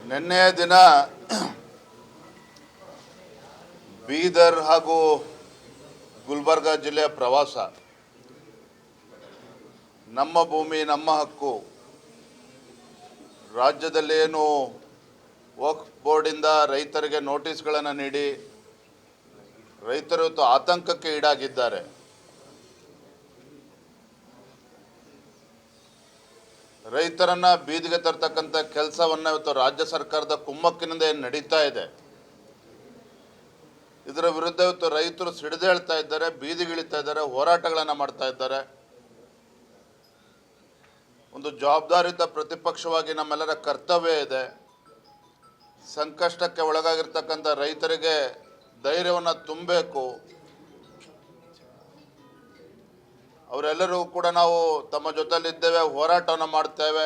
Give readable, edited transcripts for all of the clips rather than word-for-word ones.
ನಿನ್ನೆಯ ದಿನ ಬೀದರ್ ಹಾಗೂ ಗುಲ್ಬರ್ಗ ಜಿಲ್ಲೆಯ ಪ್ರವಾಸ, ನಮ್ಮ ಭೂಮಿ ನಮ್ಮ ಹಕ್ಕು, ರಾಜ್ಯದಲ್ಲಿ ಏನು ವಕ್ಫ್ ಬೋರ್ಡಿಂದ ರೈತರಿಗೆ ನೋಟಿಸ್ಗಳನ್ನು ನೀಡಿ ರೈತರು ಇವತ್ತು ಆತಂಕಕ್ಕೆ ಈಡಾಗಿದ್ದಾರೆ. ರೈತರನ್ನ ಬೀದಿಗೆ ತರ್ತಕ್ಕಂಥ ಕೆಲಸವನ್ನು ಇವತ್ತು ರಾಜ್ಯ ಸರ್ಕಾರದ ಕುಮ್ಮಕ್ಕಿನಿಂದ ಏನು ನಡೀತಾ ಇದೆ, ಇದರ ವಿರುದ್ಧ ಇವತ್ತು ರೈತರು ಸಿಡಿದೇಳ್ತಾ ಇದ್ದಾರೆ, ಬೀದಿಗಿಳಿತಾ ಇದ್ದಾರೆ, ಹೋರಾಟಗಳನ್ನು ಮಾಡ್ತಾ ಇದ್ದಾರೆ. ಒಂದು ಜವಾಬ್ದಾರಿಯುತ ಪ್ರತಿಪಕ್ಷವಾಗಿ ನಮ್ಮೆಲ್ಲರ ಕರ್ತವ್ಯ ಇದೆ. ಸಂಕಷ್ಟಕ್ಕೆ ಒಳಗಾಗಿರ್ತಕ್ಕಂಥ ರೈತರಿಗೆ ಧೈರ್ಯವನ್ನು ತುಂಬಬೇಕು. ಅವರೆಲ್ಲರೂ ಕೂಡ ನಾವು ತಮ್ಮ ಜೊತೆಲಿದ್ದೇವೆ, ಹೋರಾಟವನ್ನು ಮಾಡ್ತೇವೆ.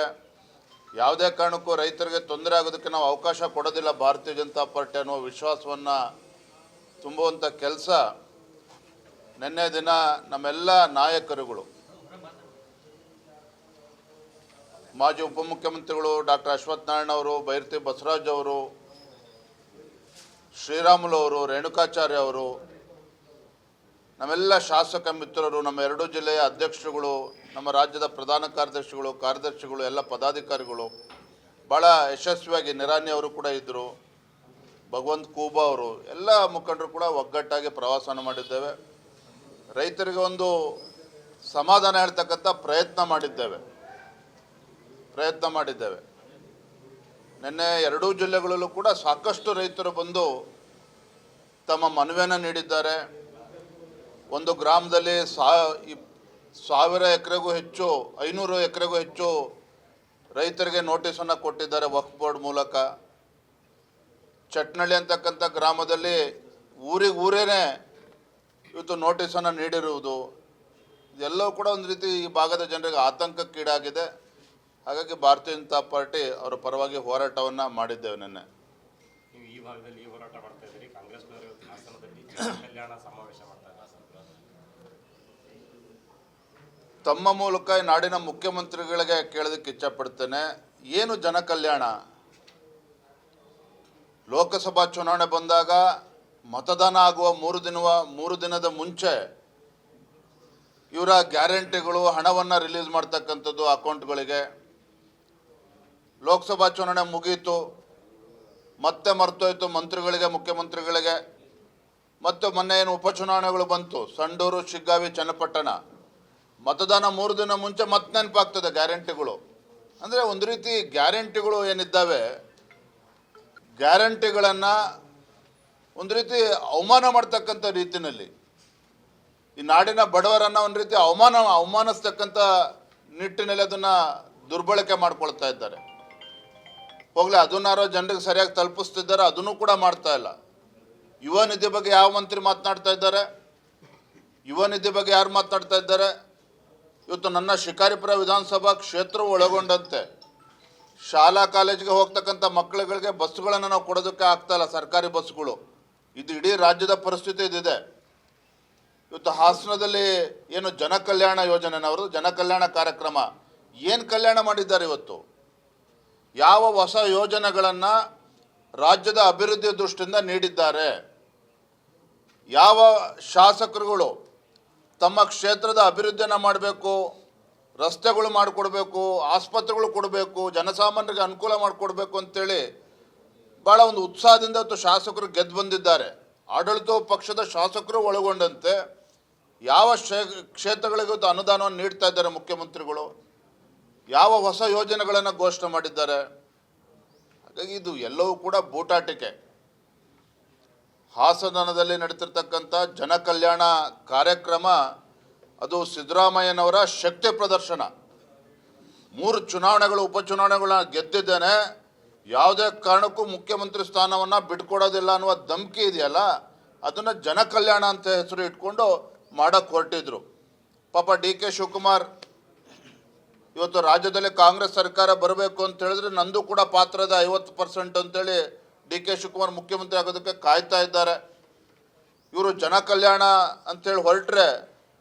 ಯಾವುದೇ ಕಾರಣಕ್ಕೂ ರೈತರಿಗೆ ತೊಂದರೆ ಆಗೋದಕ್ಕೆ ನಾವು ಅವಕಾಶ ಕೊಡೋದಿಲ್ಲ ಭಾರತೀಯ ಜನತಾ ಪಾರ್ಟಿ ಅನ್ನೋ ವಿಶ್ವಾಸವನ್ನು ತುಂಬುವಂಥ ಕೆಲಸ ನಿನ್ನೆ ದಿನ ನಮ್ಮೆಲ್ಲ ನಾಯಕರುಗಳು, ಮಾಜಿ ಉಪಮುಖ್ಯಮಂತ್ರಿಗಳು ಡಾಕ್ಟರ್ ಅಶ್ವಥ್ ನಾರಾಯಣ ಅವರು, ಬೈರತಿ ಬಸವರಾಜ್ ಅವರು, ಶ್ರೀರಾಮುಲು ಅವರು, ರೇಣುಕಾಚಾರ್ಯ ಅವರು, ನಮ್ಮೆಲ್ಲ ಶಾಸಕ ಮಿತ್ರರು, ನಮ್ಮ ಎರಡೂ ಜಿಲ್ಲೆಯ ಅಧ್ಯಕ್ಷರುಗಳು, ನಮ್ಮ ರಾಜ್ಯದ ಪ್ರಧಾನ ಕಾರ್ಯದರ್ಶಿಗಳು, ಎಲ್ಲ ಪದಾಧಿಕಾರಿಗಳು ಭಾಳ ಯಶಸ್ವಿಯಾಗಿ, ನಿರಾನಿ ಅವರು ಕೂಡ ಇದ್ದರು, ಭಗವಂತ ಖೂಬಾ ಅವರು, ಎಲ್ಲ ಮುಖಂಡರು ಕೂಡ ಒಗ್ಗಟ್ಟಾಗಿ ಪ್ರವಾಸನ ಮಾಡಿದ್ದೇವೆ. ರೈತರಿಗೆ ಒಂದು ಸಮಾಧಾನ ಹೇಳ್ತಕ್ಕಂಥ ಪ್ರಯತ್ನ ಮಾಡಿದ್ದೇವೆ. ನಿನ್ನೆ ಎರಡೂ ಜಿಲ್ಲೆಗಳಲ್ಲೂ ಕೂಡ ಸಾಕಷ್ಟು ರೈತರು ಬಂದು ತಮ್ಮ ಮನವಿಯನ್ನು ನೀಡಿದ್ದಾರೆ. ಒಂದು ಗ್ರಾಮದಲ್ಲಿ 1000 ಎಕರೆಗೂ ಹೆಚ್ಚು, 500 ಎಕರೆಗೂ ಹೆಚ್ಚು ರೈತರಿಗೆ ನೋಟಿಸನ್ನು ಕೊಟ್ಟಿದ್ದಾರೆ ವಕ್ಫ್ ಬೋರ್ಡ್ ಮೂಲಕ. ಚಟ್ನಳ್ಳಿ ಅಂತಕ್ಕಂಥ ಗ್ರಾಮದಲ್ಲಿ ಊರೇನೆ ಇವತ್ತು ನೋಟಿಸನ್ನು ನೀಡಿರುವುದು, ಇದೆಲ್ಲವೂ ಕೂಡ ಒಂದು ರೀತಿ ಈ ಭಾಗದ ಜನರಿಗೆ ಆತಂಕಕ್ಕೀಡಾಗಿದೆ. ಹಾಗಾಗಿ ಭಾರತೀಯ ಜನತಾ ಪಾರ್ಟಿ ಅವರ ಪರವಾಗಿ ಹೋರಾಟವನ್ನು ಮಾಡಿದ್ದೇವೆ. ನಿನ್ನೆ ನೀವು ಈ ಭಾಗದಲ್ಲಿ ಹೋರಾಟ ಮಾಡ್ತಾ ಇದ್ದೀರಿ, ಕಾಂಗ್ರೆಸ್ನವರು ಹಾಸನದಲ್ಲಿ ಕಲ್ಯಾಣ ಸಮಾವೇಶ ಮಾಡ್ತಾ ಇದ್ದಾರೆ. ತಮ್ಮ ಮೂಲಕ ಈ ನಾಡಿನ ಮುಖ್ಯಮಂತ್ರಿಗಳಿಗೆ ಕೇಳೋದಕ್ಕೆ ಇಚ್ಛಪಡ್ತೇನೆ, ಏನು ಜನ ಕಲ್ಯಾಣ? ಲೋಕಸಭಾ ಚುನಾವಣೆ ಬಂದಾಗ ಮತದಾನ ಆಗುವ 3 ದಿನದ ಮುಂಚೆ ಇವರ ಗ್ಯಾರಂಟಿಗಳು, ಹಣವನ್ನು ರಿಲೀಸ್ ಮಾಡ್ತಕ್ಕಂಥದ್ದು ಅಕೌಂಟ್ಗಳಿಗೆ. ಲೋಕಸಭಾ ಚುನಾವಣೆ ಮುಗೀತು, ಮತ್ತೆ ಮರ್ತೋಯ್ತು ಮಂತ್ರಿಗಳಿಗೆ, ಮುಖ್ಯಮಂತ್ರಿಗಳಿಗೆ. ಮತ್ತು ಮೊನ್ನೆ ಏನು ಉಪಚುನಾವಣೆಗಳು ಬಂತು, ಸಂಡೂರು, ಶಿಗ್ಗಾವಿ, ಚನ್ನಪಟ್ಟಣ, ಮತದಾನ 3 ದಿನ ಮುಂಚೆ ಮತ್ತೆ ನೆನಪಾಗ್ತದೆ ಗ್ಯಾರಂಟಿಗಳು. ಅಂದರೆ ಒಂದು ರೀತಿ ಗ್ಯಾರಂಟಿಗಳು ಏನಿದ್ದಾವೆ, ಗ್ಯಾರಂಟಿಗಳನ್ನು ಒಂದು ರೀತಿ ಅವಮಾನ ಮಾಡ್ತಕ್ಕಂಥ ರೀತಿಯಲ್ಲಿ ಈ ನಾಡಿನ ಬಡವರನ್ನು ಒಂದು ರೀತಿ ಅವಮಾನಿಸ್ತಕ್ಕಂಥ ನಿಟ್ಟಿನಲ್ಲಿ ಅದನ್ನು ದುರ್ಬಳಕೆ ಮಾಡ್ಕೊಳ್ತಾ ಇದ್ದಾರೆ. ಹೋಗಲಿ, ಅದನ್ನಾರೋ ಜನರಿಗೆ ಸರಿಯಾಗಿ ತಲುಪಿಸ್ತಿದ್ದಾರೆ, ಅದನ್ನು ಕೂಡ ಮಾಡ್ತಾ ಇಲ್ಲ. ಯುವ ನಿಧಿ ಬಗ್ಗೆ ಯಾವ ಮಂತ್ರಿ ಮಾತನಾಡ್ತಾ ಇದ್ದಾರೆ? ಯುವ ನಿಧಿ ಬಗ್ಗೆ ಯಾರು ಮಾತನಾಡ್ತಾ ಇದ್ದಾರೆ? ಇವತ್ತು ನನ್ನ ಶಿಕಾರಿಪುರ ವಿಧಾನಸಭಾ ಕ್ಷೇತ್ರವು ಒಳಗೊಂಡಂತೆ ಶಾಲಾ ಕಾಲೇಜಿಗೆ ಹೋಗ್ತಕ್ಕಂಥ ಮಕ್ಕಳುಗಳಿಗೆ ಬಸ್ಸುಗಳನ್ನು ನಾವು ಕೊಡೋದಕ್ಕೆ ಆಗ್ತಾಯಿಲ್ಲ, ಸರ್ಕಾರಿ ಬಸ್ಸುಗಳು. ಇದು ಇಡೀ ರಾಜ್ಯದ ಪರಿಸ್ಥಿತಿ ಇದಿದೆ. ಇವತ್ತು ಹಾಸನದಲ್ಲಿ ಏನು ಜನಕಲ್ಯಾಣ ಯೋಜನೆನವರು, ಜನಕಲ್ಯಾಣ ಕಾರ್ಯಕ್ರಮ ಏನು ಕಲ್ಯಾಣ ಮಾಡಿದ್ದಾರೆ? ಇವತ್ತು ಯಾವ ಹೊಸ ಯೋಜನೆಗಳನ್ನು ರಾಜ್ಯದ ಅಭಿವೃದ್ಧಿ ದೃಷ್ಟಿಯಿಂದ ನೀಡಿದ್ದಾರೆ? ಯಾವ ಶಾಸಕರುಗಳು ತಮ್ಮ ಕ್ಷೇತ್ರದ ಅಭಿವೃದ್ಧಿಯನ್ನು ಮಾಡಬೇಕು, ರಸ್ತೆಗಳು ಮಾಡಿಕೊಡ್ಬೇಕು, ಆಸ್ಪತ್ರೆಗಳು ಕೊಡಬೇಕು, ಜನಸಾಮಾನ್ಯರಿಗೆ ಅನುಕೂಲ ಮಾಡಿಕೊಡ್ಬೇಕು ಅಂತೇಳಿ ಭಾಳ ಒಂದು ಉತ್ಸಾಹದಿಂದ ಇವತ್ತು ಶಾಸಕರು ಗೆದ್ದು ಬಂದಿದ್ದಾರೆ. ಆಡಳಿತ ಪಕ್ಷದ ಶಾಸಕರು ಒಳಗೊಂಡಂತೆ ಯಾವ ಕ್ಷೇತ್ರಗಳಿಗೆ ಇವತ್ತು ಅನುದಾನವನ್ನು ನೀಡ್ತಾ ಇದ್ದಾರೆ ಮುಖ್ಯಮಂತ್ರಿಗಳು, ಯಾವ ಹೊಸ ಯೋಜನೆಗಳನ್ನು ಘೋಷಣೆ ಮಾಡಿದ್ದಾರೆ? ಹಾಗಾಗಿ ಇದು ಎಲ್ಲವೂ ಕೂಡ ಬೂಟಾಟಿಕೆ. ಹಾಸನದಲ್ಲಿ ನಡೀತಿರ್ತಕ್ಕಂಥ ಜನಕಲ್ಯಾಣ ಕಾರ್ಯಕ್ರಮ ಅದು ಸಿದ್ದರಾಮಯ್ಯನವರ ಶಕ್ತಿ ಪ್ರದರ್ಶನ. 3 ಚುನಾವಣೆಗಳು, ಉಪಚುನಾವಣೆಗಳನ್ನ ಗೆದ್ದಿದ್ದೇನೆ, ಯಾವುದೇ ಕಾರಣಕ್ಕೂ ಮುಖ್ಯಮಂತ್ರಿ ಸ್ಥಾನವನ್ನು ಬಿಟ್ಕೊಡೋದಿಲ್ಲ ಅನ್ನುವ ಧಮಕಿ ಇದೆಯಲ್ಲ, ಅದನ್ನು ಜನಕಲ್ಯಾಣ ಅಂತ ಹೆಸರು ಇಟ್ಕೊಂಡು ಮಾಡೋಕ್ಕೆ ಹೊರಟಿದ್ರು. ಪಾಪ ಡಿ ಕೆ ಶಿವಕುಮಾರ್ ಇವತ್ತು ರಾಜ್ಯದಲ್ಲಿ ಕಾಂಗ್ರೆಸ್ ಸರ್ಕಾರ ಬರಬೇಕು ಅಂತ ಹೇಳಿದ್ರೆ ನಂದು ಕೂಡ ಪಾತ್ರದ 50% ಅಂತೇಳಿ ಡಿ ಕೆ ಶಿವಕುಮಾರ್ ಮುಖ್ಯಮಂತ್ರಿ ಆಗೋದಕ್ಕೆ ಕಾಯ್ತಾ ಇದ್ದಾರೆ. ಇವರು ಜನಕಲ್ಯಾಣ ಅಂತೇಳಿ ಹೊರಟ್ರೆ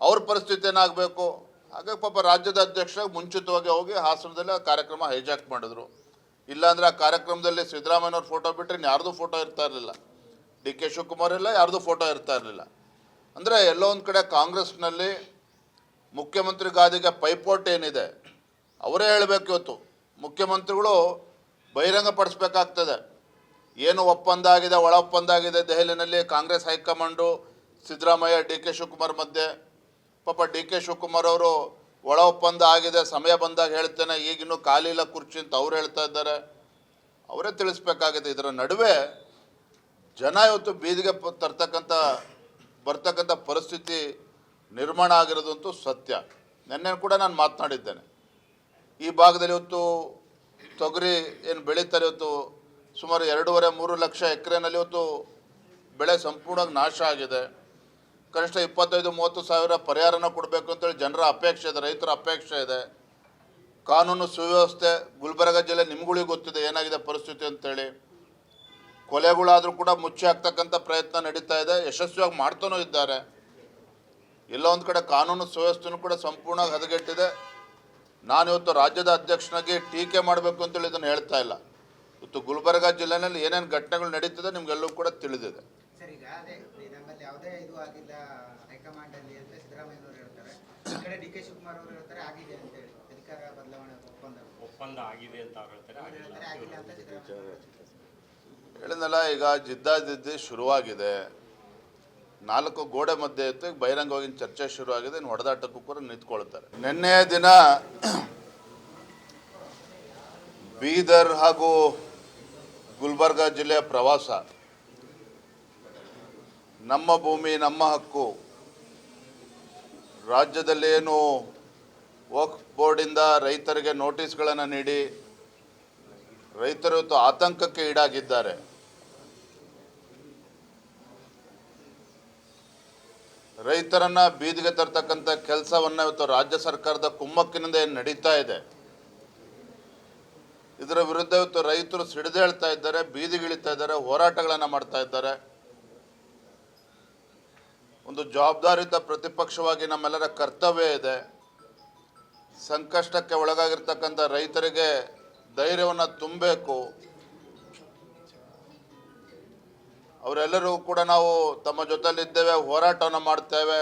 ಅವ್ರ ಪರಿಸ್ಥಿತಿ ಏನಾಗಬೇಕು? ಹಾಗಾಗಿ ಪಾಪ ರಾಜ್ಯದ ಅಧ್ಯಕ್ಷ ಮುಂಚಿತವಾಗಿ ಹೋಗಿ ಹಾಸನದಲ್ಲಿ ಕಾರ್ಯಕ್ರಮ ಹೈಜಾಕ್ ಮಾಡಿದ್ರು. ಇಲ್ಲಾಂದರೆ ಆ ಕಾರ್ಯಕ್ರಮದಲ್ಲಿ ಸಿದ್ದರಾಮಯ್ಯನವ್ರ ಫೋಟೋ ಬಿಟ್ಟರೆ ಯಾರ್ದು ಫೋಟೋ ಇರ್ತಾ ಇರಲಿಲ್ಲ, ಡಿ ಕೆ ಶಿವಕುಮಾರ್ ಇಲ್ಲ, ಯಾರ್ದು ಫೋಟೋ ಇರ್ತಾ ಇರಲಿಲ್ಲ. ಅಂದರೆ ಎಲ್ಲೋ ಒಂದು ಕಡೆ ಕಾಂಗ್ರೆಸ್ನಲ್ಲಿ ಮುಖ್ಯಮಂತ್ರಿ ಗಾದಿಗೆ ಪೈಪೋಟಿ ಏನಿದೆ ಅವರೇ ಹೇಳಬೇಕು. ಇವತ್ತು ಮುಖ್ಯಮಂತ್ರಿಗಳು ಬಹಿರಂಗಪಡಿಸ್ಬೇಕಾಗ್ತದೆ ಏನು ಒಪ್ಪಂದ ಆಗಿದೆ, ಒಳ ಒಪ್ಪಂದ ಆಗಿದೆ ದೆಹಲಿನಲ್ಲಿ Congress high command Siddaramaiah D K Shivakumar ಮಧ್ಯೆ. ಪಾಪ ಡಿ ಕೆ ಶಿವಕುಮಾರ್ ಅವರು ಒಳ ಒಪ್ಪಂದ ಆಗಿದೆ, ಸಮಯ ಬಂದಾಗ ಹೇಳ್ತೇನೆ, ಈಗಿನ್ನೂ ಖಾಲಿ ಇಲ್ಲ ಕುರ್ಚಿ ಅಂತ ಅವ್ರು ಹೇಳ್ತಾ ಇದ್ದಾರೆ. ಅವರೇ ತಿಳಿಸ್ಬೇಕಾಗಿದೆ. ಇದರ ನಡುವೆ ಜನ ಇವತ್ತು ಬೀದಿಗೆ ಬರ್ತಕ್ಕಂಥ ಪರಿಸ್ಥಿತಿ ನಿರ್ಮಾಣ ಆಗಿರೋದಂತೂ ಸತ್ಯ. ನಿನ್ನೆ ಕೂಡ ನಾನು ಮಾತನಾಡಿದ್ದೇನೆ. ಈ ಭಾಗದಲ್ಲಿ ಇವತ್ತು ತೊಗರಿ ಏನು ಬೆಳೀತಾರೆ, ಇವತ್ತು ಸುಮಾರು 2.5-3 ಲಕ್ಷ ಎಕರೆನಲ್ಲಿ ಇವತ್ತು ಬೆಳೆ ಸಂಪೂರ್ಣವಾಗಿ ನಾಶ ಆಗಿದೆ. ಕನಿಷ್ಠ 25-30 ಸಾವಿರ ಪರಿಹಾರನ ಕೊಡಬೇಕು ಅಂತೇಳಿ ಜನರ ಅಪೇಕ್ಷೆ ಇದೆ, ರೈತರ ಅಪೇಕ್ಷೆ ಇದೆ. ಕಾನೂನು ಸುವ್ಯವಸ್ಥೆ ಗುಲ್ಬರ್ಗ ಜಿಲ್ಲೆ ನಿಮ್ಗಳಿಗೆ ಗೊತ್ತಿದೆ ಏನಾಗಿದೆ ಪರಿಸ್ಥಿತಿ ಅಂತೇಳಿ. ಕೊಲೆಗಳಾದರೂ ಕೂಡ ಮುಚ್ಚಿ ಹಾಕ್ತಕ್ಕಂಥ ಪ್ರಯತ್ನ ನಡೀತಾ ಇದೆ, ಯಶಸ್ವಿಯಾಗಿ ಮಾಡ್ತಾನೂ ಇದ್ದಾರೆ. ಎಲ್ಲ ಒಂದು ಕಡೆ ಕಾನೂನು ಸುವ್ಯವಸ್ಥೆನೂ ಕೂಡ ಸಂಪೂರ್ಣವಾಗಿ ಹದಗೆಟ್ಟಿದೆ. ನಾನಿವತ್ತು ರಾಜ್ಯದ ಅಧ್ಯಕ್ಷನಾಗಿ ಟೀಕೆ ಮಾಡಬೇಕು ಅಂತೇಳಿ ಇದನ್ನು ಹೇಳ್ತಾ ಇಲ್ಲ. ಇವತ್ತು ಗುಲ್ಬರ್ಗ ಜಿಲ್ಲೆಯಲ್ಲಿ ಏನೇನು ಘಟನೆಗಳು ನಡೀತಿದೆ ನಿಮಗೆಲ್ಲವೂ ಕೂಡ ತಿಳಿದಿದೆ. ಸರ್, ಈಗ ನಮ್ಮಲ್ಲಿ ಯಾವುದೇ ಇದು ಆಗಿಲ್ಲ ಹೈಕಮಾಂಡ್ ಅಲ್ಲಿ ಅಂತ ಸಿದ್ದರಾಮಯ್ಯನವರು ಹೇಳ್ತಾರೆ. ಈ ಕಡೆ ಡಿ ಕೆ ಶಿವಕುಮಾರ್ ಅವರು ಹೇಳ್ತಾರೆ ಆಗಿದೆ ಅಂತ ಹೇಳಿ, ಅಧಿಕಾರ ಬದಲಾವಣೆ ಒಪ್ಪಂದ ಆಗಿದೆ ಅಂತ ಹೇಳ್ತಾರೆ, ಆಗಿಲ್ಲ ಅಂತ ಸಿದ್ದರಾಮಯ್ಯ ಹೇಳಿದ್ನಲ್ಲ. ಈಗ ಜಿದ್ದಾಜಿದ್ದಿ ಶುರುವಾಗಿದೆ, 4 ಗೋಡೆ ಮಧ್ಯೆ ಇತ್ತು. ಈಗ ಬಹಿರಂಗವಾಗಿ ಚರ್ಚೆ ಶುರುವಾಗಿದೆ, ಇನ್ನು ಹೊಡೆದಾಟಕ್ಕೂ ಕೂಡ ನಿಂತ್ಕೊಳ್ತಾರೆ. ನಿನ್ನೆಯ ದಿನ ಬೀದರ್ ಹಾಗೂ ಗುಲ್ಬರ್ಗ ಜಿಲ್ಲೆಯ ಪ್ರವಾಸ, ನಮ್ಮ ಭೂಮಿ ನಮ್ಮ ಹಕ್ಕು, ರಾಜ್ಯದಲ್ಲಿ ಏನು ವಕ್ಫ್ ಬೋರ್ಡಿಂದ ರೈತರಿಗೆ ನೋಟಿಸ್ಗಳನ್ನು ನೀಡಿ ರೈತರು ಇವತ್ತು ಆತಂಕಕ್ಕೆ ಈಡಾಗಿದ್ದಾರೆ. ರೈತರನ್ನ ಬೀದಿಗೆ ತರ್ತಕ್ಕಂಥ ಕೆಲಸವನ್ನು ಇವತ್ತು ರಾಜ್ಯ ಸರ್ಕಾರದ ಕುಮ್ಮಕ್ಕಿನಿಂದ ಏನು ನಡೀತಾ ಇದೆ, ಇದರ ವಿರುದ್ಧ ಇವತ್ತು ರೈತರು ಸಿಡಿದೇಳ್ತಾ ಇದ್ದಾರೆ, ಬೀದಿಗಿಳಿತಾ ಇದ್ದಾರೆ, ಹೋರಾಟಗಳನ್ನು ಮಾಡ್ತಾ ಇದ್ದಾರೆ. ಒಂದು ಜವಾಬ್ದಾರಿಯುತ ಪ್ರತಿಪಕ್ಷವಾಗಿ ನಮ್ಮೆಲ್ಲರ ಕರ್ತವ್ಯ ಇದೆ. ಸಂಕಷ್ಟಕ್ಕೆ ಒಳಗಾಗಿರ್ತಕ್ಕಂಥ ರೈತರಿಗೆ ಧೈರ್ಯವನ್ನು ತುಂಬಬೇಕು. ಅವರೆಲ್ಲರೂ ಕೂಡ ನಾವು ತಮ್ಮ ಜೊತೆಲಿದ್ದೇವೆ, ಹೋರಾಟವನ್ನು ಮಾಡ್ತೇವೆ.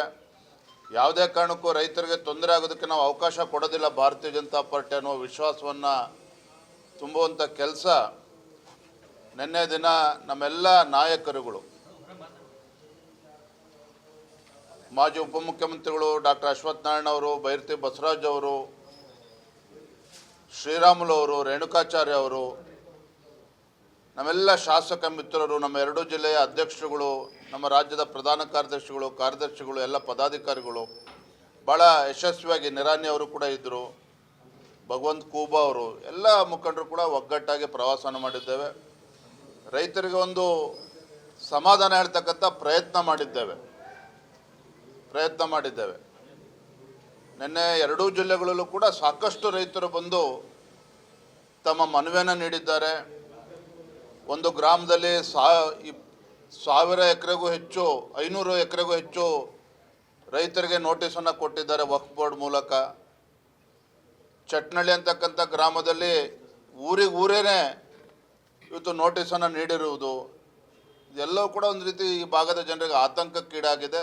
ಯಾವುದೇ ಕಾರಣಕ್ಕೂ ರೈತರಿಗೆ ತೊಂದರೆ ಆಗೋದಕ್ಕೆ ನಾವು ಅವಕಾಶ ಕೊಡೋದಿಲ್ಲ ಭಾರತೀಯ ಜನತಾ ಪಾರ್ಟಿ ಅನ್ನೋ ವಿಶ್ವಾಸವನ್ನು ತುಂಬುವಂಥ ಕೆಲಸ ನಿನ್ನೆ ದಿನ ನಮ್ಮೆಲ್ಲ ನಾಯಕರುಗಳು, ಮಾಜಿ ಉಪಮುಖ್ಯಮಂತ್ರಿಗಳು ಡಾಕ್ಟರ್ ಅಶ್ವಥ್ ನಾರಾಯಣ ಅವರು, ಬೈರತಿ ಬಸವರಾಜ್ ಅವರು, ಶ್ರೀರಾಮುಲು ಅವರು, ರೇಣುಕಾಚಾರ್ಯ ಅವರು, ನಮ್ಮೆಲ್ಲ ಶಾಸಕ ಮಿತ್ರರು, ನಮ್ಮ 2 ಜಿಲ್ಲೆಯ ಅಧ್ಯಕ್ಷರುಗಳು, ನಮ್ಮ ರಾಜ್ಯದ ಪ್ರಧಾನ ಕಾರ್ಯದರ್ಶಿಗಳು, ಎಲ್ಲ ಪದಾಧಿಕಾರಿಗಳು ಭಾಳ ಯಶಸ್ವಿಯಾಗಿ, ನಿರಾನಿ ಅವರು ಕೂಡ ಇದ್ದರು, ಭಗವಂತ ಖೂಬಾ ಅವರು, ಎಲ್ಲ ಮುಖಂಡರು ಕೂಡ ಒಗ್ಗಟ್ಟಾಗಿ ಪ್ರವಾಸನ ಮಾಡಿದ್ದೇವೆ. ರೈತರಿಗೆ ಒಂದು ಸಮಾಧಾನ ಹೇಳ್ತಕ್ಕಂಥ ಪ್ರಯತ್ನ ಮಾಡಿದ್ದೇವೆ. ನಿನ್ನೆ 2 ಜಿಲ್ಲೆಗಳಲ್ಲೂ ಕೂಡ ಸಾಕಷ್ಟು ರೈತರು ಬಂದು ತಮ್ಮ ಮನವಿಯನ್ನು ನೀಡಿದ್ದಾರೆ. ಒಂದು ಗ್ರಾಮದಲ್ಲಿ 1000 ಎಕರೆಗೂ ಹೆಚ್ಚು, 500 ಎಕರೆಗೂ ಹೆಚ್ಚು ರೈತರಿಗೆ ನೋಟಿಸನ್ನು ಕೊಟ್ಟಿದ್ದಾರೆ ವಕ್ಫ್ ಬೋರ್ಡ್ ಮೂಲಕ. ಚಟ್ನಳ್ಳಿ ಅಂತಕ್ಕಂಥ ಗ್ರಾಮದಲ್ಲಿ ಊರೇನೆ ಇವತ್ತು ನೋಟಿಸನ್ನು ನೀಡಿರುವುದು, ಇದೆಲ್ಲವೂ ಕೂಡ ಒಂದು ರೀತಿ ಈ ಭಾಗದ ಜನರಿಗೆ ಆತಂಕಕ್ಕೀಡಾಗಿದೆ.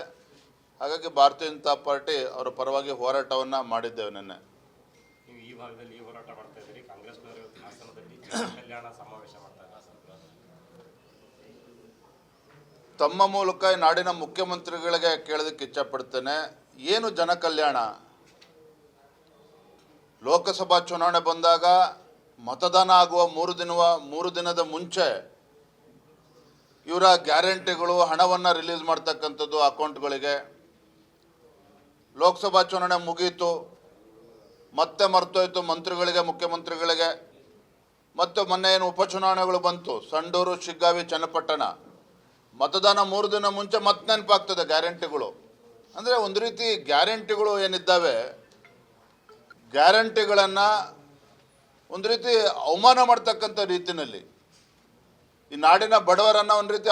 ಹಾಗಾಗಿ ಭಾರತೀಯ ಜನತಾ ಪಾರ್ಟಿ ಅವರ ಪರವಾಗಿ ಹೋರಾಟವನ್ನು ಮಾಡಿದ್ದೇವೆ. ನಿನ್ನೆ ನೀವು ಈ ಭಾಗದಲ್ಲಿ ಹೋರಾಟ ಮಾಡ್ತಾ ಇದ್ದೀರಿ, ಕಾಂಗ್ರೆಸ್ನವರು ಹಾಸನದಲ್ಲಿ ಕಲ್ಯಾಣ ಸಮಾವೇಶ ಮಾಡ್ತಾ ಇದ್ದಾರೆ. ತಮ್ಮ ಮೂಲಕ ಈ ನಾಡಿನ ಮುಖ್ಯಮಂತ್ರಿಗಳಿಗೆ ಕೇಳೋದಕ್ಕೆ ಇಚ್ಛಪಡ್ತೇನೆ, ಏನು ಜನ ಕಲ್ಯಾಣ? ಲೋಕಸಭಾ ಚುನಾವಣೆ ಬಂದಾಗ ಮತದಾನ ಆಗುವ 3 ದಿನದ ಮುಂಚೆ ಇವರ ಗ್ಯಾರಂಟಿಗಳು, ಹಣವನ್ನು ರಿಲೀಸ್ ಮಾಡ್ತಕ್ಕಂಥದ್ದು ಅಕೌಂಟ್ಗಳಿಗೆ. ಲೋಕಸಭಾ ಚುನಾವಣೆ ಮುಗೀತು, ಮತ್ತೆ ಮರ್ತೋಯ್ತು ಮಂತ್ರಿಗಳಿಗೆ, ಮುಖ್ಯಮಂತ್ರಿಗಳಿಗೆ. ಮತ್ತು ಮೊನ್ನೆ ಏನು ಉಪಚುನಾವಣೆಗಳು ಬಂತು, ಸಂಡೂರು, ಶಿಗ್ಗಾವಿ, ಚನ್ನಪಟ್ಟಣ, ಮತದಾನ 3 ದಿನ ಮುಂಚೆ ಮತ್ತೆ ನೆನಪಾಗ್ತದೆ ಗ್ಯಾರಂಟಿಗಳು. ಅಂದರೆ ಒಂದು ರೀತಿ ಗ್ಯಾರಂಟಿಗಳು ಏನಿದ್ದಾವೆ, ಗ್ಯಾರಂಟಿಗಳನ್ನು ಒಂದು ರೀತಿ ಅವಮಾನ ಮಾಡ್ತಕ್ಕಂಥ ರೀತಿಯಲ್ಲಿ ಈ ನಾಡಿನ ಬಡವರನ್ನು ಒಂದು ರೀತಿ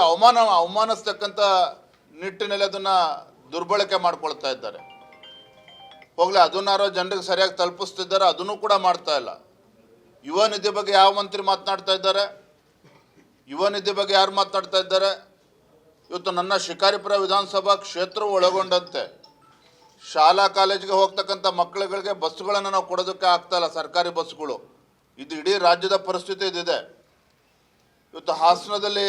ಅವಮಾನಿಸ್ತಕ್ಕಂಥ ನಿಟ್ಟಿನಲ್ಲಿ ಅದನ್ನು ದುರ್ಬಳಕೆ ಮಾಡ್ಕೊಳ್ತಾ ಇದ್ದಾರೆ. ಹೋಗಲಿ, ಅದನ್ನಾರೋ ಜನರಿಗೆ ಸರಿಯಾಗಿ ತಲುಪಿಸ್ತಿದ್ದಾರೆ, ಅದನ್ನು ಕೂಡ ಮಾಡ್ತಾ ಇಲ್ಲ. ಯುವ ನಿಧಿ ಬಗ್ಗೆ ಯಾವ ಮಂತ್ರಿ ಮಾತನಾಡ್ತಾ ಇದ್ದಾರೆ? ಯುವ ನಿಧಿ ಬಗ್ಗೆ ಯಾರು ಮಾತನಾಡ್ತಾ ಇದ್ದಾರೆ? ಇವತ್ತು ನನ್ನ ಶಿಕಾರಿಪುರ ವಿಧಾನಸಭಾ ಕ್ಷೇತ್ರ ಒಳಗೊಂಡಂತೆ ಶಾಲಾ ಕಾಲೇಜಿಗೆ ಹೋಗ್ತಕ್ಕಂಥ ಮಕ್ಕಳುಗಳಿಗೆ ಬಸ್ಸುಗಳನ್ನು ನಾವು ಕೊಡೋದಕ್ಕೆ ಆಗ್ತಾಯಿಲ್ಲ, ಸರ್ಕಾರಿ ಬಸ್ಸುಗಳು. ಇದು ಇಡೀ ರಾಜ್ಯದ ಪರಿಸ್ಥಿತಿ ಇದಿದೆ. ಇವತ್ತು ಹಾಸನದಲ್ಲಿ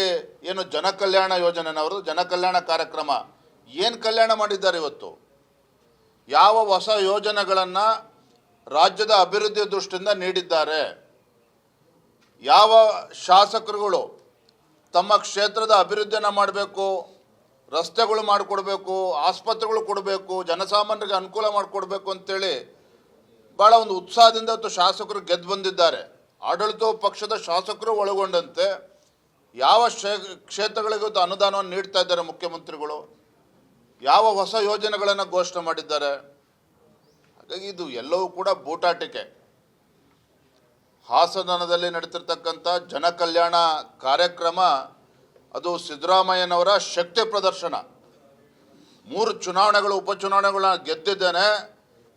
ಏನು ಜನಕಲ್ಯಾಣ ಯೋಜನೆನವರು ಜನಕಲ್ಯಾಣ ಕಾರ್ಯಕ್ರಮ ಏನು ಕಲ್ಯಾಣ ಮಾಡಿದ್ದಾರೆ? ಇವತ್ತು ಯಾವ ಹೊಸ ಯೋಜನೆಗಳನ್ನು ರಾಜ್ಯದ ಅಭಿವೃದ್ಧಿ ದೃಷ್ಟಿಯಿಂದ ನೀಡಿದ್ದಾರೆ? ಯಾವ ಶಾಸಕರುಗಳು ತಮ್ಮ ಕ್ಷೇತ್ರದ ಅಭಿವೃದ್ಧಿಯನ್ನು ಮಾಡಬೇಕು, ರಸ್ತೆಗಳು ಮಾಡಿಕೊಡ್ಬೇಕು, ಆಸ್ಪತ್ರೆಗಳು ಕೊಡಬೇಕು, ಜನಸಾಮಾನ್ಯರಿಗೆ ಅನುಕೂಲ ಮಾಡಿಕೊಡ್ಬೇಕು ಅಂತೇಳಿ ಭಾಳ ಒಂದು ಉತ್ಸಾಹದಿಂದ ಇವತ್ತು ಶಾಸಕರು ಗೆದ್ದು ಬಂದಿದ್ದಾರೆ. ಆಡಳಿತ ಪಕ್ಷದ ಶಾಸಕರು ಒಳಗೊಂಡಂತೆ ಯಾವ ಕ್ಷೇತ್ರಗಳಿಗೆ ಇವತ್ತು ಅನುದಾನವನ್ನು ನೀಡ್ತಾ ಇದ್ದಾರೆ ಮುಖ್ಯಮಂತ್ರಿಗಳು? ಯಾವ ಹೊಸ ಯೋಜನೆಗಳನ್ನು ಘೋಷಣೆ ಮಾಡಿದ್ದಾರೆ? ಹಾಗಾಗಿ ಇದು ಎಲ್ಲವೂ ಕೂಡ ಬೂಟಾಟಿಕೆ. ಹಾಸನದಲ್ಲಿ ನಡೀತಿರ್ತಕ್ಕಂಥ ಜನಕಲ್ಯಾಣ ಕಾರ್ಯಕ್ರಮ ಅದು ಸಿದ್ದರಾಮಯ್ಯನವರ ಶಕ್ತಿ ಪ್ರದರ್ಶನ. 3 ಚುನಾವಣೆಗಳು ಉಪಚುನಾವಣೆಗಳನ್ನ ಗೆದ್ದಿದ್ದೇನೆ,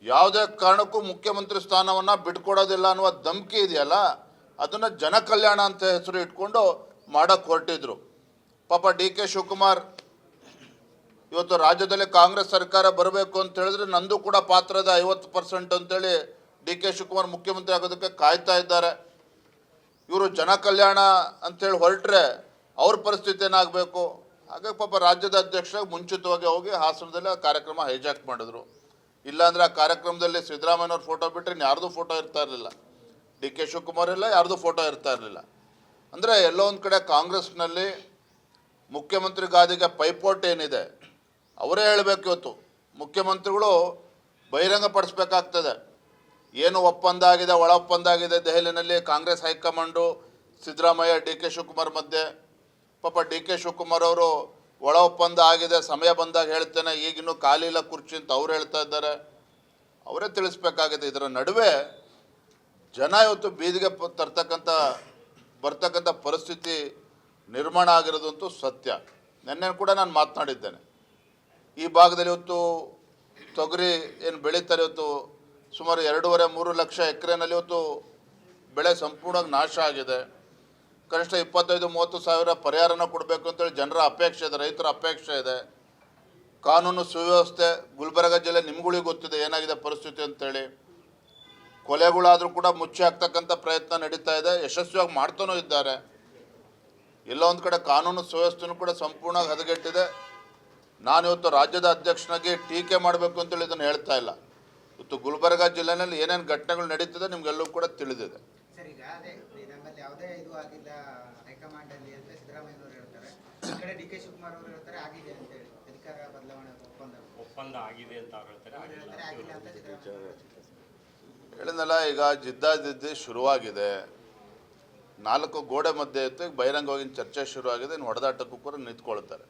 ಯಾವುದೇ ಕಾರಣಕ್ಕೂ ಮುಖ್ಯಮಂತ್ರಿ ಸ್ಥಾನವನ್ನು ಬಿಟ್ಕೊಡೋದಿಲ್ಲ ಅನ್ನುವ ಧಮಕಿ ಇದೆಯಲ್ಲ, ಅದನ್ನು ಜನಕಲ್ಯಾಣ ಅಂತ ಹೆಸರು ಇಟ್ಕೊಂಡು ಮಾಡೋಕ್ಕೆ ಹೊರಟಿದ್ರು. ಪಾಪ ಡಿ.ಕೆ. ಶಿವಕುಮಾರ್ ಇವತ್ತು ರಾಜ್ಯದಲ್ಲಿ ಕಾಂಗ್ರೆಸ್ ಸರ್ಕಾರ ಬರಬೇಕು ಅಂತ ಹೇಳಿದ್ರೆ ನಂದು ಕೂಡ ಪಾತ್ರದ 50% ಅಂತೇಳಿ ಡಿ.ಕೆ. ಶಿವಕುಮಾರ್ ಮುಖ್ಯಮಂತ್ರಿ ಆಗೋದಕ್ಕೆ ಕಾಯ್ತಾ ಇದ್ದಾರೆ. ಇವರು ಜನಕಲ್ಯಾಣ ಅಂತೇಳಿ ಹೊರಟ್ರೆ ಅವ್ರ ಪರಿಸ್ಥಿತಿ ಏನಾಗಬೇಕು? ಹಾಗಾಗಿ ಪಾಪ ರಾಜ್ಯದ ಅಧ್ಯಕ್ಷ ಮುಂಚಿತವಾಗಿ ಹೋಗಿ ಹಾಸನದಲ್ಲಿ ಆ ಕಾರ್ಯಕ್ರಮ ಹೈಜಾಕ್ ಮಾಡಿದ್ರು. ಇಲ್ಲಾಂದರೆ ಆ ಕಾರ್ಯಕ್ರಮದಲ್ಲಿ ಸಿದ್ದರಾಮಯ್ಯನವ್ರ ಫೋಟೋ ಬಿಟ್ಟರೆ ಯಾರ್ದು ಫೋಟೋ ಇರ್ತಾ ಇರಲಿಲ್ಲ, ಡಿ.ಕೆ. ಶಿವಕುಮಾರ್ ಇಲ್ಲ, ಯಾರ್ದು ಫೋಟೋ ಇರ್ತಾ ಇರಲಿಲ್ಲ. ಅಂದರೆ ಎಲ್ಲೋ ಒಂದು ಕಡೆ ಕಾಂಗ್ರೆಸ್ನಲ್ಲಿ ಮುಖ್ಯಮಂತ್ರಿ ಗಾದಿಗೆ ಪೈಪೋಟಿ ಏನಿದೆ ಅವರೇ ಹೇಳಬೇಕು. ಇವತ್ತು ಮುಖ್ಯಮಂತ್ರಿಗಳು ಬಹಿರಂಗಪಡಿಸ್ಬೇಕಾಗ್ತದೆ ಏನು ಒಪ್ಪಂದ ಆಗಿದೆ, ಒಳ ಒಪ್ಪಂದ ಆಗಿದೆ ದೆಹಲಿನಲ್ಲಿ ಕಾಂಗ್ರೆಸ್ ಹೈಕಮಾಂಡು ಸಿದ್ದರಾಮಯ್ಯ ಡಿ.ಕೆ. ಶಿವಕುಮಾರ್ ಮಧ್ಯೆ. ಪಾಪ ಡಿ.ಕೆ. ಶಿವಕುಮಾರ್ ಅವರು ಒಳ ಒಪ್ಪಂದ ಆಗಿದೆ, ಸಮಯ ಬಂದಾಗ ಹೇಳ್ತೇನೆ, ಈಗಿನ್ನೂ ಖಾಲಿ ಇಲ್ಲ ಕುರ್ಚಿ ಅಂತ ಅವ್ರು ಹೇಳ್ತಾ ಇದ್ದಾರೆ. ಅವರೇ ತಿಳಿಸ್ಬೇಕಾಗಿದೆ. ಇದರ ನಡುವೆ ಜನ ಇವತ್ತು ಬೀದಿಗೆ ಬರ್ತಕ್ಕಂಥ ಪರಿಸ್ಥಿತಿ ನಿರ್ಮಾಣ ಆಗಿರೋದಂತೂ ಸತ್ಯ. ನಿನ್ನೆ ಕೂಡ ನಾನು ಮಾತನಾಡಿದ್ದೇನೆ. ಈ ಭಾಗದಲ್ಲಿ ಇವತ್ತು ತೊಗರಿ ಏನು ಬೆಳೀತಾರೆ, ಇವತ್ತು ಸುಮಾರು 2.5-3 ಲಕ್ಷ ಎಕರೆನಲ್ಲಿ ಇವತ್ತು ಬೆಳೆ ಸಂಪೂರ್ಣವಾಗಿ ನಾಶ ಆಗಿದೆ. ಕನಿಷ್ಠ 25-30 ಸಾವಿರ ಪರಿಹಾರನ ಕೊಡಬೇಕು ಅಂತೇಳಿ ಜನರ ಅಪೇಕ್ಷೆ ಇದೆ, ರೈತರ ಅಪೇಕ್ಷೆ ಇದೆ. ಕಾನೂನು ಸುವ್ಯವಸ್ಥೆ ಗುಲ್ಬರ್ಗ ಜಿಲ್ಲೆ ನಿಮ್ಗಳಿಗೆ ಗೊತ್ತಿದೆ ಏನಾಗಿದೆ ಪರಿಸ್ಥಿತಿ ಅಂತೇಳಿ. ಕೊಲೆಗಳಾದರೂ ಕೂಡ ಮುಚ್ಚಿ ಹಾಕ್ತಕ್ಕಂಥ ಪ್ರಯತ್ನ ನಡೀತಾ ಇದೆ, ಯಶಸ್ವಿಯಾಗಿ ಮಾಡ್ತಾನೂ ಇದ್ದಾರೆ. ಎಲ್ಲ ಒಂದು ಕಡೆ ಕಾನೂನು ಸುವ್ಯವಸ್ಥೆನೂ ಕೂಡ ಸಂಪೂರ್ಣವಾಗಿ ಹದಗೆಟ್ಟಿದೆ. ನಾನಿವತ್ತು ರಾಜ್ಯದ ಅಧ್ಯಕ್ಷನಾಗಿ ಟೀಕೆ ಮಾಡಬೇಕು ಅಂತೇಳಿ ಇದನ್ನು ಹೇಳ್ತಾ ಇಲ್ಲ. ಇವತ್ತು ಗುಲ್ಬರ್ಗ ಜಿಲ್ಲೆನಲ್ಲಿ ಏನೇನು ಘಟನೆಗಳು ನಡೀತಿದೆ ನಿಮಗೆಲ್ಲವೂ ಕೂಡ ತಿಳಿದಿದೆ. ಸರ್, ಈಗ ಅದೇ ನಮ್ಮಲ್ಲಿ ಯಾವುದೇ ಇದು ಆಗಿಲ್ಲ ಹೈಕಮಾಂಡ್ ಅಲ್ಲಿ ಅಂತ ಸಿದ್ದರಾಮಯ್ಯನವರು ಹೇಳ್ತಾರೆ. ಈ ಕಡೆ ಡಿ.ಕೆ. ಶಿವಕುಮಾರ್ ಅವರು ಹೇಳ್ತಾರೆ ಆಗಿದೆ ಅಂತ ಹೇಳಿ, ಅಧಿಕಾರ ಬದಲಾವಣೆ ಒಪ್ಪಂದ ಆಗಿದೆ ಅಂತ ಹೇಳ್ತಾರೆ, ಆಗಿಲ್ಲ ಅಂತ ಸಿದ್ದರಾಮಯ್ಯ ಹೇಳಿದ್ನಲ್ಲ. ಈಗ ಜಿದ್ದಾಜಿದ್ದಿ ಶುರುವಾಗಿದೆ, 4 ಗೋಡೆ ಮಧ್ಯೆ ಇತ್ತು, ಈಗ ಬಹಿರಂಗವಾಗಿ ಚರ್ಚೆ ಶುರುವಾಗಿದೆ. ಇನ್ನು ಹೊಡೆದಾಟಕ್ಕೂ ಕೂಡ ನಿಂತ್ಕೊಳ್ತಾರೆ.